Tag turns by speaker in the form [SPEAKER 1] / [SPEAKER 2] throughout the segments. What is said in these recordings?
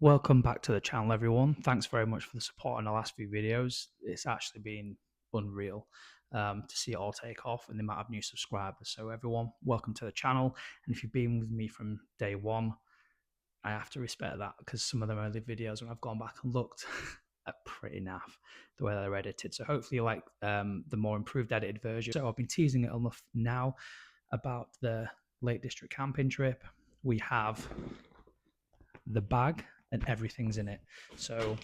[SPEAKER 1] Welcome back to the channel, everyone. Thanks very much for the support on the last few videos. It's actually been unreal to see it all take off and the amount of new subscribers. So everyone, welcome to the channel. And if you've been with me from day one, I have to respect that because some of the early videos when I've gone back and looked are pretty naff the way they're edited. So hopefully you like the more improved edited version. So I've been teasing it enough now about the Lake District camping trip. We have the bag and everything's in it. So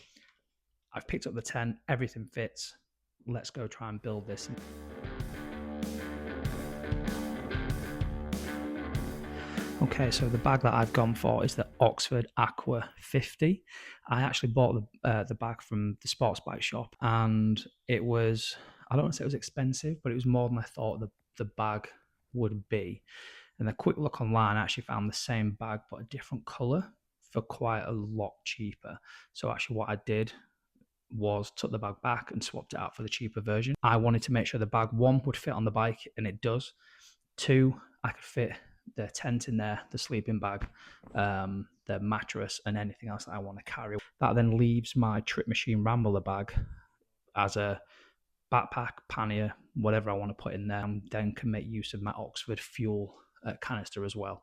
[SPEAKER 1] I've picked up the tent, everything fits. Let's go try and build this. Okay, so the bag that I've gone for is the Oxford Aqua 50. I actually bought the bag from the Sportsbikeshop, and it was, I don't want to say it was expensive, but it was more than I thought the bag would be. And a quick look online, I actually found the same bag but a different colour for quite a lot cheaper. So actually what I did was took the bag back and swapped it out for the cheaper version. I wanted to make sure the bag, one, would fit on the bike, and it does. Two, I could fit the tent in there, the sleeping bag, the mattress, and anything else that I want to carry. That then leaves my Trip Machine Rambler bag as a backpack, pannier, whatever I want to put in there, and then can make use of my Oxford fuel canister as well.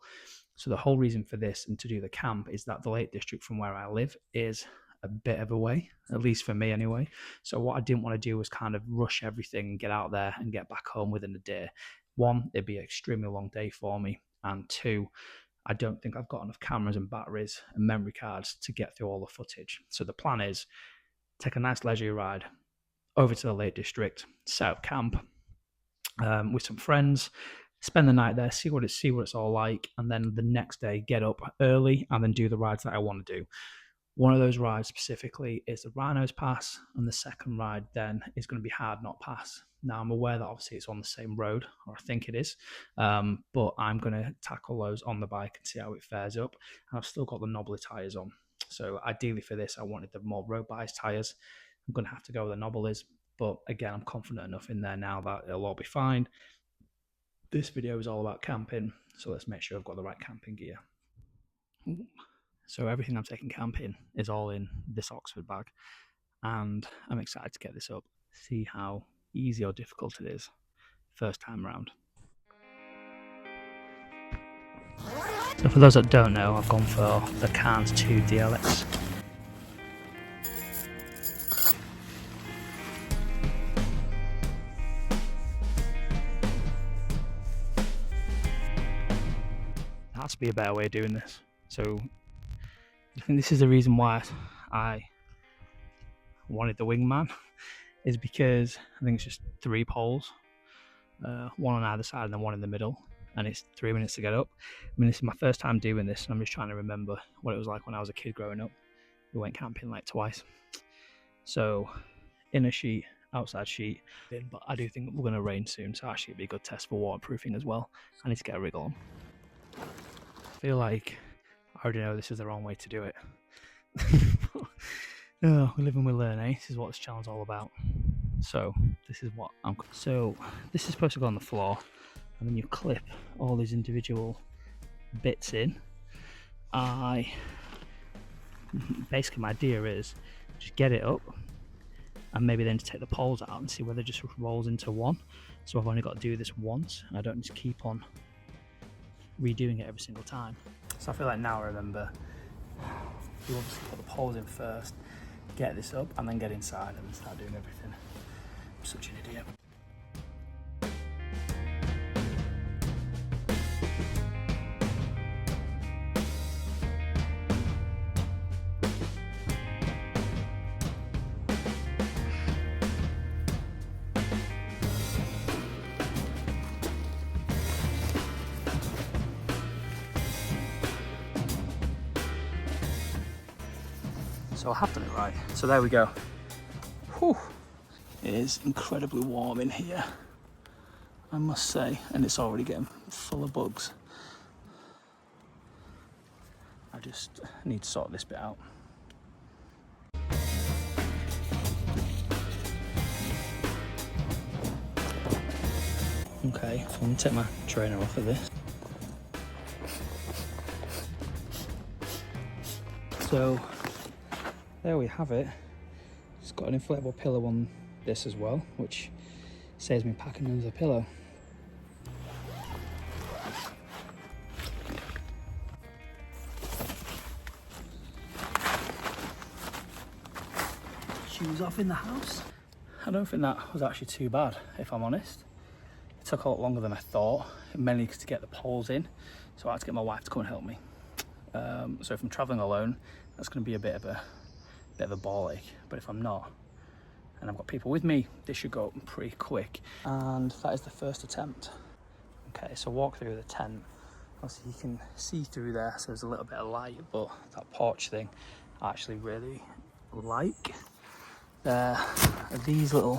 [SPEAKER 1] So the whole reason for this and to do the camp is that the Lake District from where I live is a bit of a way, at least for me anyway. So what I didn't want to do was kind of rush everything and get out there and get back home within a day. One, it'd be an extremely long day for me. And two, I don't think I've got enough cameras and batteries and memory cards to get through all the footage. So the plan is take a nice leisurely ride over to the Lake District, set up camp with some friends, spend the night there, see what it's all like, and then the next day get up early and then do the rides that I want to do. One of those rides specifically is the Rhinos Pass, and the second ride then is going to be Hard Knot Pass. Now I'm aware that obviously it's on the same road, or I think it is, but I'm going to tackle those on the bike and see how it fares up. And I've still got the knobbly tyres on, so ideally for this I wanted the more road bias tyres. I'm going to have to go with the knobblies, but again I'm confident enough in there now that it'll all be fine. This video is all about camping, so let's make sure I've got the right camping gear. So everything I'm taking camping is all in this Oxford bag, and I'm excited to get this up, see how easy or difficult it is first time round. So for those that don't know, I've gone for the Cairns 2 DLX. There has to be a better way of doing this. So I think this is the reason why I wanted the Wingman, is because I think it's just 3 poles, one on either side and then one in the middle, and it's 3 minutes to get up. I mean, this is my first time doing this, and I'm just trying to remember what it was like when I was a kid growing up. We went camping like twice. So inner sheet, outside sheet, but I do think we're going to rain soon, so actually it'd be a good test for waterproofing as well. I need to get a rig on. I feel like I already know this is the wrong way to do it. Oh, we live and we learn, eh? This is what this channel's all about. So this is what I'm. So this is supposed to go on the floor, and then you clip all these individual bits in. Basically my idea is just get it up, and maybe then just take the poles out and see whether it just rolls into one. So I've only got to do this once, and I don't need to keep on redoing it every single time. So I feel like now I remember, you obviously put the poles in first, get this up, and then get inside and start doing everything. I'm such an idiot. So I have done it right. So there we go. Whew. It is incredibly warm in here, I must say, and it's already getting full of bugs. I just need to sort this bit out. Okay, so I'm going to take my trainer off of this. So there we have it. It's got an inflatable pillow on this as well, which saves me packing another pillow. Shoes off in the house. I don't think that was actually too bad, if I'm honest. It took a lot longer than I thought, mainly to get the poles in, so I had to get my wife to come and help me. So if I'm traveling alone, that's going to be a bit of a ball ache. But if I'm not, and I've got people with me, this should go pretty quick. And that is the first attempt. Okay, so walk through the tent. Obviously you can see through there, so there's a little bit of light, but that porch thing I actually really like. There are these little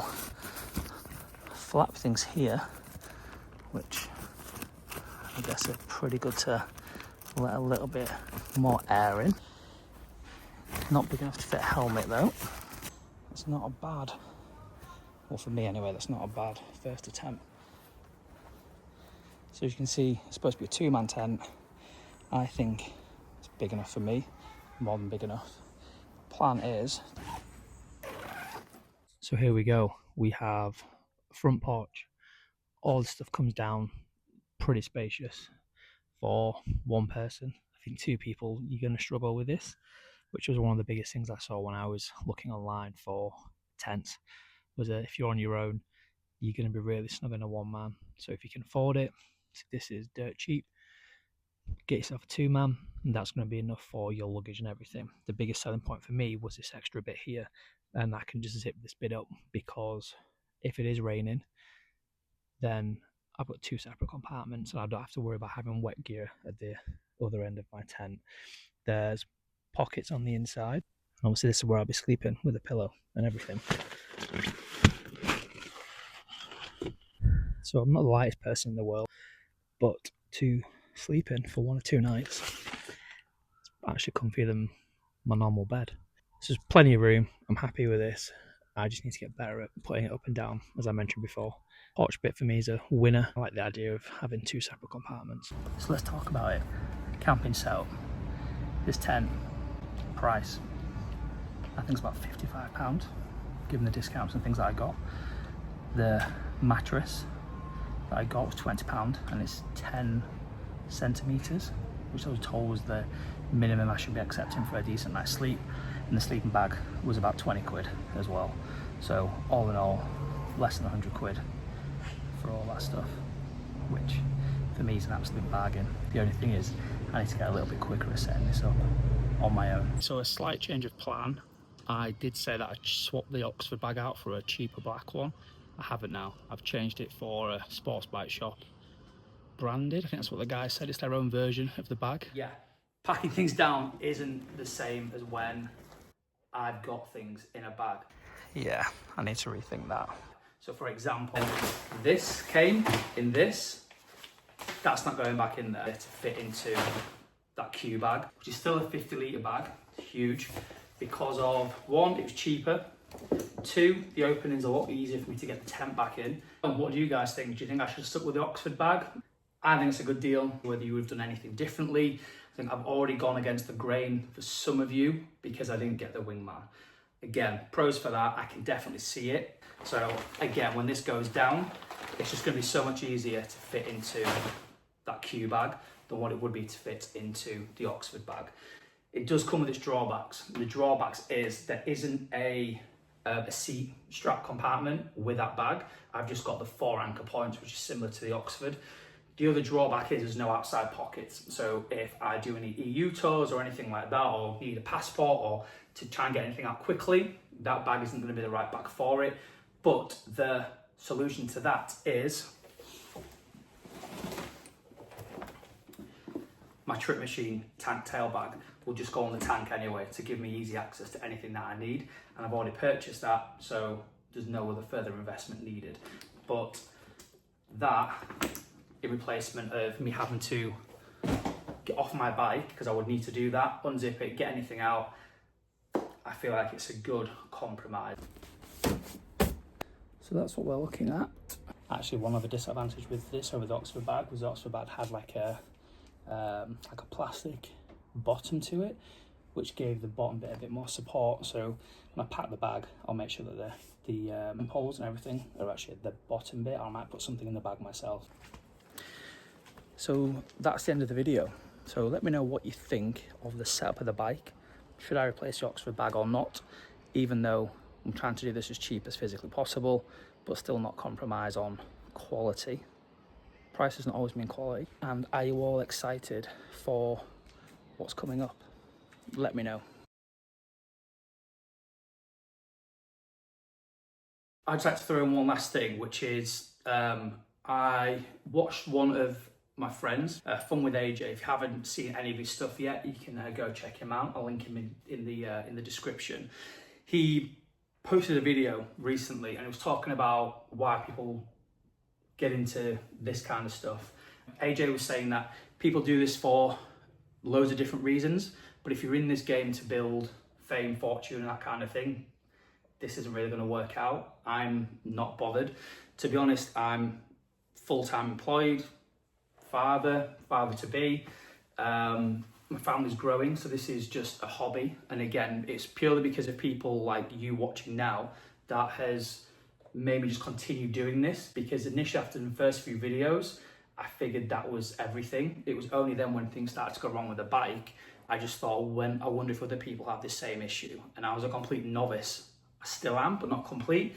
[SPEAKER 1] flap things here, which I guess are pretty good to let a little bit more air in. Not big enough to fit a helmet though. It's not a bad, well for me anyway, that's not a bad first attempt. So as you can see, it's supposed to be a two-man tent. I think it's big enough for me, more than big enough. Plan is, so here we go. We have a front porch. All the stuff comes down, pretty spacious for one person. I think two people, you're going to struggle with this, which was one of the biggest things I saw when I was looking online for tents, was that if you're on your own, you're going to be really snug in a one man. So if you can afford it, this is dirt cheap. Get yourself a two man, and that's going to be enough for your luggage and everything. The biggest selling point for me was this extra bit here, and I can just zip this bit up, because if it is raining, then I've got two separate compartments and I don't have to worry about having wet gear at the other end of my tent. There's pockets on the inside. Obviously this is where I'll be sleeping, with a pillow and everything. So I'm not the lightest person in the world, but to sleep in for 1 or 2 nights, it's actually comfier than my normal bed. So there's plenty of room. I'm happy with this. I just need to get better at putting it up and down, as I mentioned before. Porch bit for me is a winner. I like the idea of having 2 separate compartments. So let's talk about it. Camping setup. This tent, price, I think it's about £55, given the discounts and things that I got. The mattress that I got was £20, and it's 10 centimetres, which I was told was the minimum I should be accepting for a decent night's sleep. And the sleeping bag was about 20 quid as well. So all in all, less than 100 quid for all that stuff, which for me is an absolute bargain. The only thing is, I need to get a little bit quicker at setting this up on my own. So a slight change of plan. I did say that I'd swap the Oxford bag out for a cheaper black one. I haven't now. I've changed it for a Sportsbikeshop branded. I think that's what the guy said. It's their own version of the bag. Yeah, packing things down isn't the same as when I've got things in a bag. Yeah, I need to rethink that. So for example, this came in this. That's not going back in there to fit into that Q bag, which is still a 50-litre bag. It's huge because of, 1, it was cheaper. 2, the opening's a lot easier for me to get the tent back in. And what do you guys think? Do you think I should have stuck with the Oxford bag? I think it's a good deal. Whether you would have done anything differently, I think I've already gone against the grain for some of you because I didn't get the Wingman. Again, pros for that, I can definitely see it. So again, when this goes down, it's just going to be so much easier to fit into that Q bag than what it would be to fit into the Oxford bag. It does come with its drawbacks. The drawbacks is there isn't a seat strap compartment with that bag. I've just got the 4 anchor points, which is similar to the Oxford. The other drawback is there's no outside pockets. So if I do any EU tours or anything like that, or need a passport or to try and get anything out quickly, that bag isn't going to be the right bag for it. But the solution to that is my Trip Machine tank tail bag will just go on the tank anyway to give me easy access to anything that I need. And I've already purchased that, so there's no other further investment needed. But that, in replacement of me having to get off my bike, because I would need to do that, unzip it, get anything out, I feel like it's a good compromise. So that's what we're looking at. Actually, one other disadvantage with this over the Oxford bag was the Oxford bag had like a plastic bottom to it, which gave the bottom bit a bit more support. So when I pack the bag, I'll make sure that the poles and everything are actually at the bottom bit. I might put something in the bag myself. So that's the end of the video. So let me know what you think of the setup of the bike. Should I replace the Oxford bag or not? Even though I'm trying to do this as cheap as physically possible, but still not compromise on quality. Price doesn't always mean quality. And are you all excited for what's coming up? Let me know. I'd just like to throw in one last thing, which is I watched one of my friends, Fun with AJ. If you haven't seen any of his stuff yet, you can go check him out. I'll link him in the description. He posted a video recently and he was talking about why people get into this kind of stuff. AJ was saying that people do this for loads of different reasons, but if you're in this game to build fame, fortune, and that kind of thing, this isn't really going to work out. I'm not bothered. To be honest, I'm full-time employed, father to be. My family's growing, so this is just a hobby. And again, it's purely because of people like you watching now that has made me just continue doing this, because initially after the first few videos, I figured that was everything. It was only then when things started to go wrong with the bike, I just thought, I wonder if other people have the same issue. And I was a complete novice. I still am, but not complete.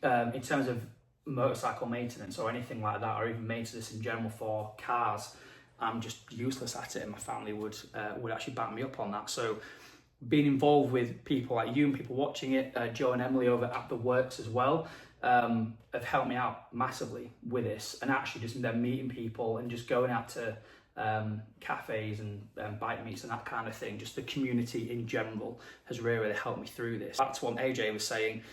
[SPEAKER 1] In terms of motorcycle maintenance or anything like that, or even maintenance in general for cars, I'm just useless at it, and my family would actually back me up on that. So being involved with people like you and people watching it, Joe and Emily over at The Works as well, have helped me out massively with this, and actually just then meeting people and just going out to cafes and bike meets and that kind of thing. Just the community in general has really helped me through this. That's what AJ was saying.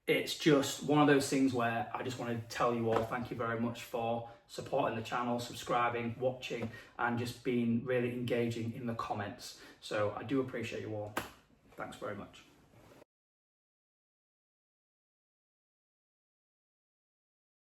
[SPEAKER 1] It's just one of those things where I just want to tell you all thank you very much for supporting the channel, subscribing, watching, and just being really engaging in the comments. So I do appreciate you all. Thanks very much.